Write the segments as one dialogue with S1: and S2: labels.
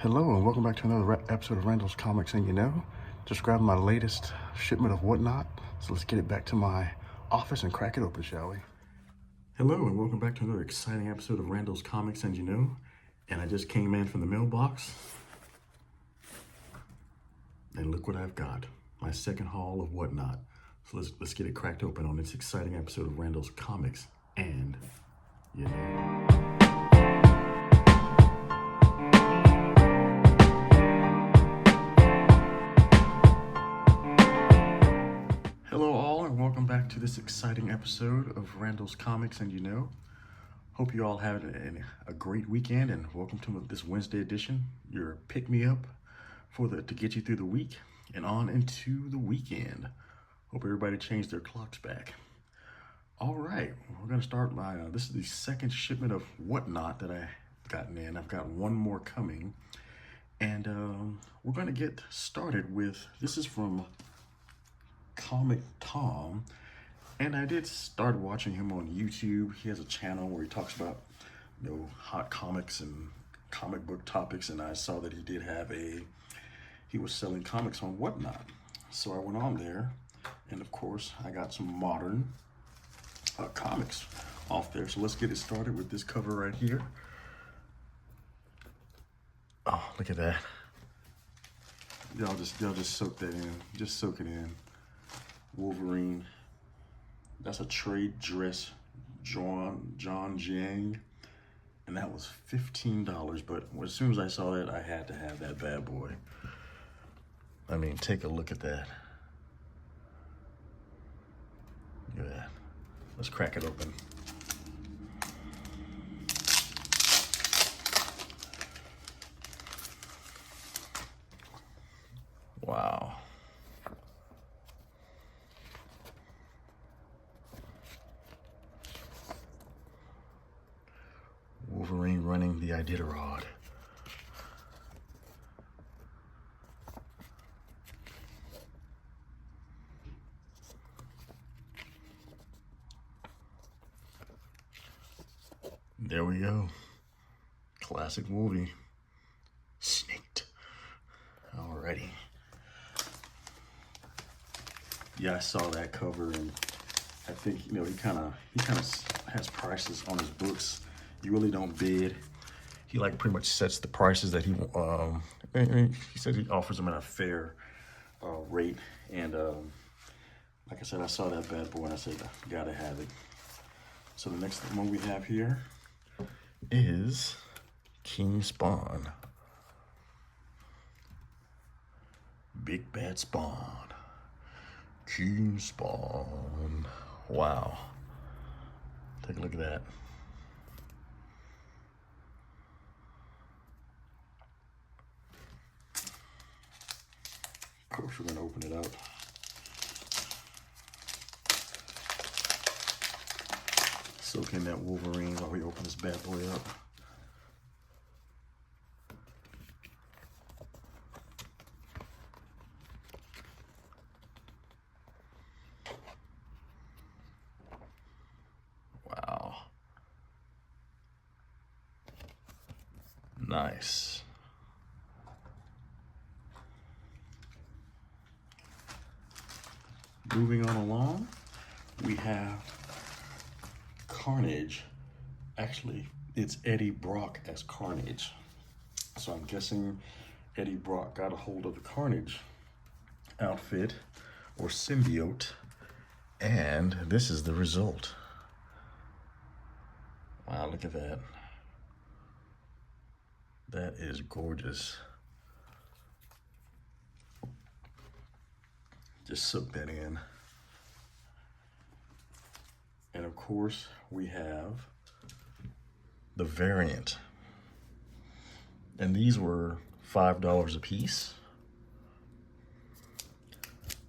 S1: Hello and welcome back to another episode of Randall's Comics and You Know. Just grabbed my latest shipment of Whatnot, so let's get it back to my office and crack it open, shall we? Hello and welcome back to another exciting episode of Randall's Comics and You Know. And I just came in from the mailbox, and look what I've got. My second haul of Whatnot. So let's get it cracked open on this exciting episode of Randall's Comics and You Know. Hello all and welcome back to this exciting episode of Randall's Comics and You Know. Hope you all had a great weekend and welcome to this Wednesday edition, your pick-me-up to get you through the week and on into the weekend. Hope everybody changed their clocks back. All right, we're gonna start this is the second shipment of Whatnot that I've gotten in. I've got one more coming. And we're gonna get started with, this is from Comic Tom, and I did start watching him on YouTube. He has a channel where he talks about, hot comics and comic book topics, and I saw that he was selling comics on Whatnot. So I went on there, and of course I got some modern comics off there. So let's get it started with this cover right here. Oh, look at that. Y'all just soak that in. Just soak it in. Wolverine. That's a trade dress, John Jiang, and that was $15. But as soon as I saw that, I had to have that bad boy. I mean, take a look at that. Look at that. Let's crack it open. Wow. Wolverine running the Iditarod. There we go. Classic Wolvie. Snaked. Alrighty. Yeah, I saw that cover, and I think he kind of has prices on his books. You really don't bid. He pretty much sets the prices that he said he offers them at a fair rate. And like I said, I saw that bad boy and I said, gotta have it. So the next one we have here is King Spawn. Big Bad Spawn. King Spawn. Wow. Take a look at that. Of course, we're going to open it up. Soak in that Wolverine while we open this bad boy up. Wow. Nice. Moving on along, we have Carnage. Actually, it's Eddie Brock as Carnage. So I'm guessing Eddie Brock got a hold of the Carnage outfit or symbiote, and this is the result. Wow, look at that. That is gorgeous. Just soak that in. And of course, we have the variant. And these were $5 a piece.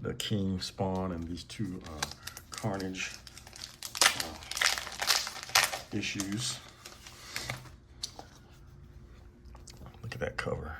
S1: The King Spawn and these two Carnage issues. Look at that cover.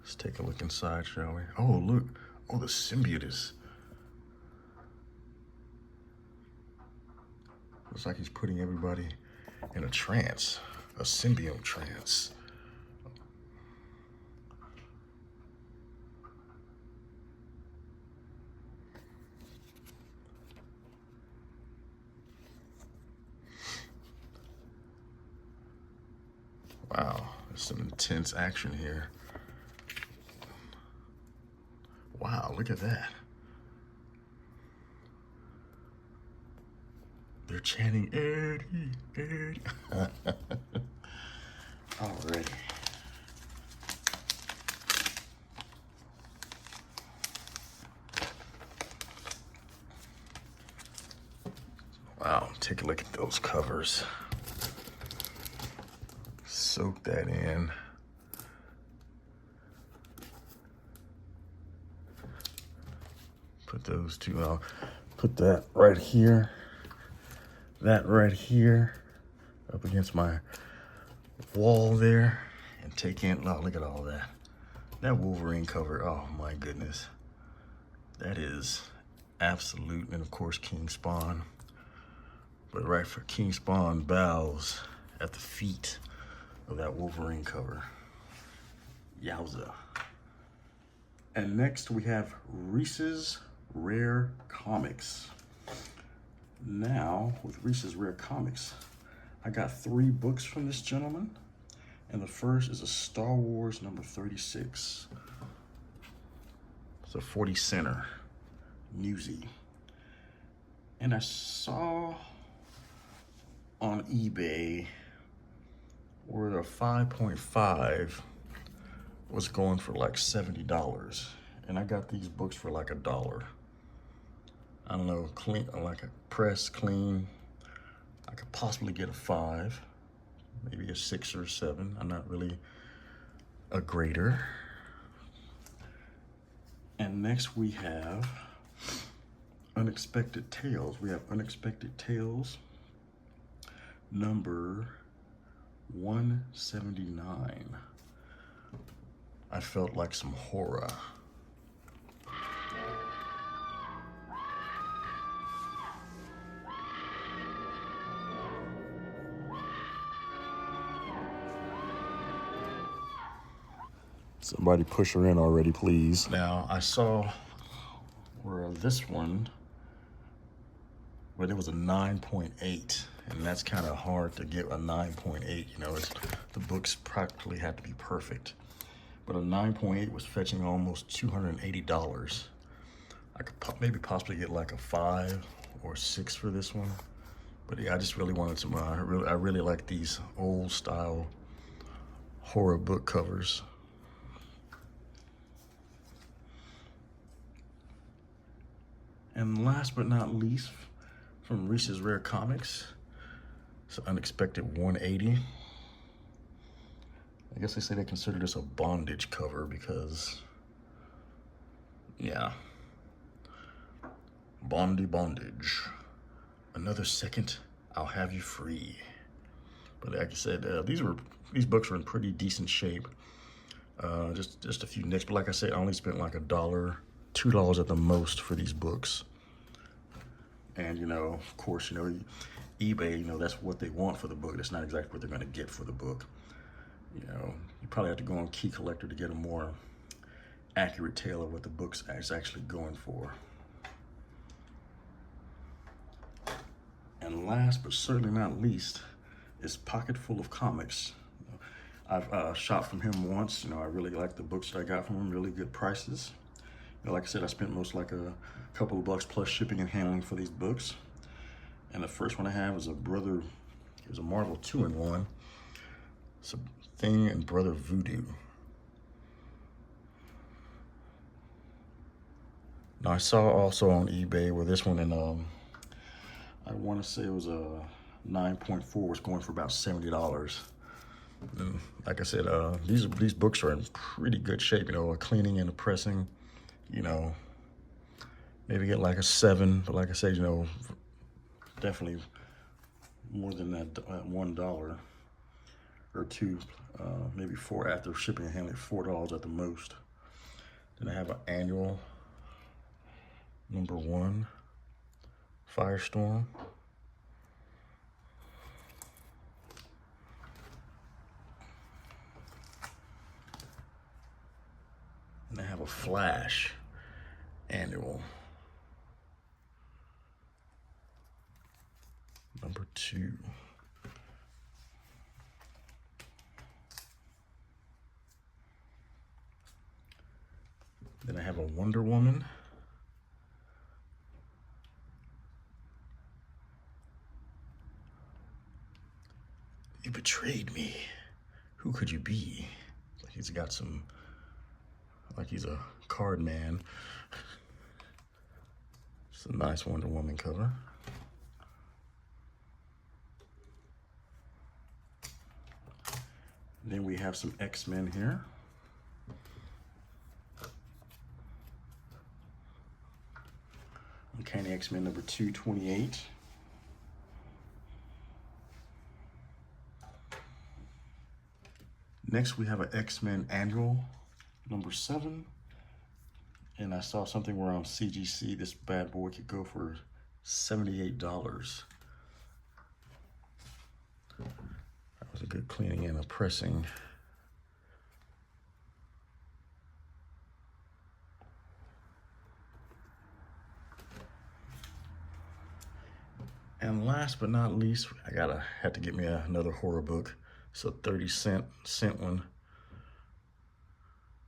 S1: Let's take a look inside, shall we? Oh, look. Oh, the symbiote is. Looks like he's putting everybody in a trance, a symbiote trance. Wow, there's some intense action here. Wow, look at that. They're chanting, Eddie, Eddie. Alrighty. Wow, take a look at those covers. Soak that in. Put those two out. Put that right here. That right here. Up against my wall there. And take in, oh, look at all that. That Wolverine cover, oh my goodness. That is absolute, and of course King Spawn. But right for King Spawn bows at the feet of that Wolverine cover. Yowza. And next we have Reese's Rare Comics. Now, with Reese's Rare Comics, I got 3 books from this gentleman. And the first is a Star Wars number 36. It's a 40 center newsie. And I saw on eBay where a 5.5 was going for like $70. And I got these books for like $1. I don't know, clean, like a press, clean. I could possibly get a 5, maybe a 6 or 7. I'm not really a grader. And next we have Unexpected Tales. We have Unexpected Tales number 179. I felt like some horror. Somebody push her in already, please. Now, I saw where this one, where there was a 9.8, and that's kind of hard to get a 9.8. You know, the books practically had to be perfect. But a 9.8 was fetching almost $280. I could maybe possibly get like a 5 or 6 for this one. But yeah, I just really wanted some, I really like these old style horror book covers. And last but not least, from Reese's Rare Comics, it's an Unexpected 180. I guess they say they consider this a bondage cover because, yeah. Bondage. Another second, I'll have you free. But like I said, these books are in pretty decent shape. Just a few nicks, but like I said, I only spent like $1, $2 at the most for these books. And you know, of course, you know, eBay, you know, that's what they want for the book. That's not exactly what they're going to get for the book. You know, you probably have to go on Key Collector to get a more accurate tale of what the book's is actually going for. And last but certainly not least is Pocket Full of Comics. I've shopped from him once. You know, I really like the books that I got from him, really good prices. You know, like I said, I spent most like a couple of bucks plus shipping and handling for these books. And the first one I have is a Marvel 2-in-1. It's a Thing and Brother Voodoo. Now I saw also on eBay where this one in I want to say it was a 9.4 was going for about $70. And like I said, these books are in pretty good shape. You know, a cleaning and a pressing. You know, maybe get like a 7, but like I said, you know, definitely more than that $1 or $2, maybe 4 after shipping and handling, $4 at the most. Then I have an annual number 1 Firestorm. And I have a Flash annual number 2. I have a Wonder Woman. You betrayed me. Who could you be? He's got some, like he's a card man. It's a nice Wonder Woman cover. Then we have some X-Men here. Uncanny X-Men number 228. Next, we have an X-Men Annual number 7. And I saw something where on CGC, this bad boy could go for $78. That was a good cleaning and a pressing. And last but not least, I had to get me another horror book. It's a 30-cent one.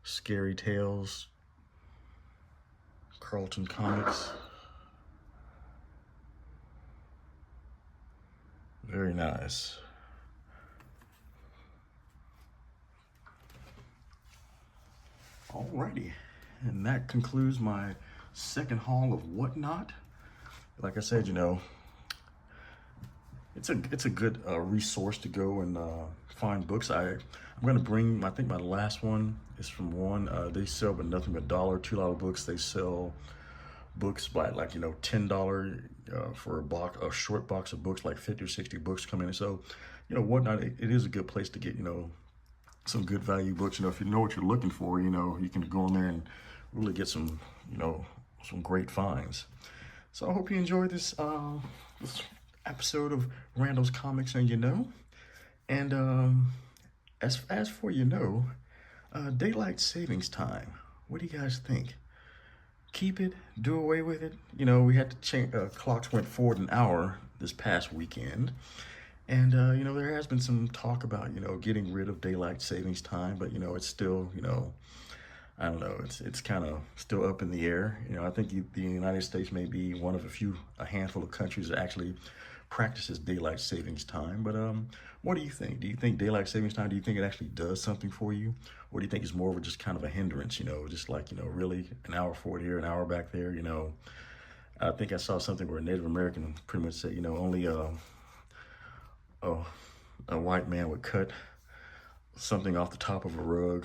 S1: Scary Tales, Carlton Comics. Very nice. Alrighty, and that concludes my second haul of Whatnot. Like I said, you know, it's a good resource to go and find books. I'm gonna bring, I think my last one is from one. They sell but nothing but $2 books. They sell books by like, you know, $10 for a short box of books, like 50 or 60 books come in. So, you know, Whatnot, it is a good place to get, you know, some good value books. You know, if you know what you're looking for, you know, you can go in there and really get some, you know, some great finds. So I hope you enjoyed this episode of Randall's Comics and You Know. And as for you know, daylight savings time. What do you guys think? Keep it? Do away with it? You know, we had to change. Clocks went forward an hour this past weekend. And, you know, there has been some talk about, you know, getting rid of daylight savings time, but, you know, it's still, you know, I don't know, it's kind of still up in the air. You know, I think the United States may be one of a handful of countries that actually practices daylight savings time. But what do you think? Do you think daylight savings time, do you think it actually does something for you? Or do you think it's more of a just kind of a hindrance, you know, just like, you know, really an hour forward here, an hour back there, you know? I think I saw something where a Native American pretty much said, you know, only a white man would cut something off the top of a rug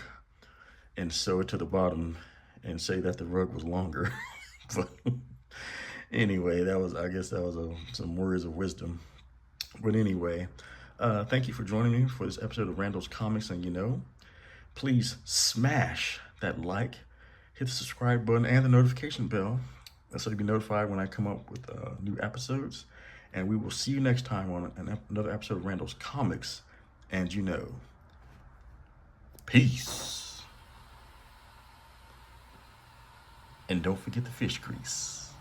S1: and sew it to the bottom and say that the rug was longer. But anyway, I guess that was some words of wisdom. But anyway, thank you for joining me for this episode of Randall's Comics and You Know. Please smash that like, hit the subscribe button and the notification bell so you'll be notified when I come up with new episodes. And we will see you next time on another episode of Randall's Comics and You Know. Peace. And don't forget the fish grease.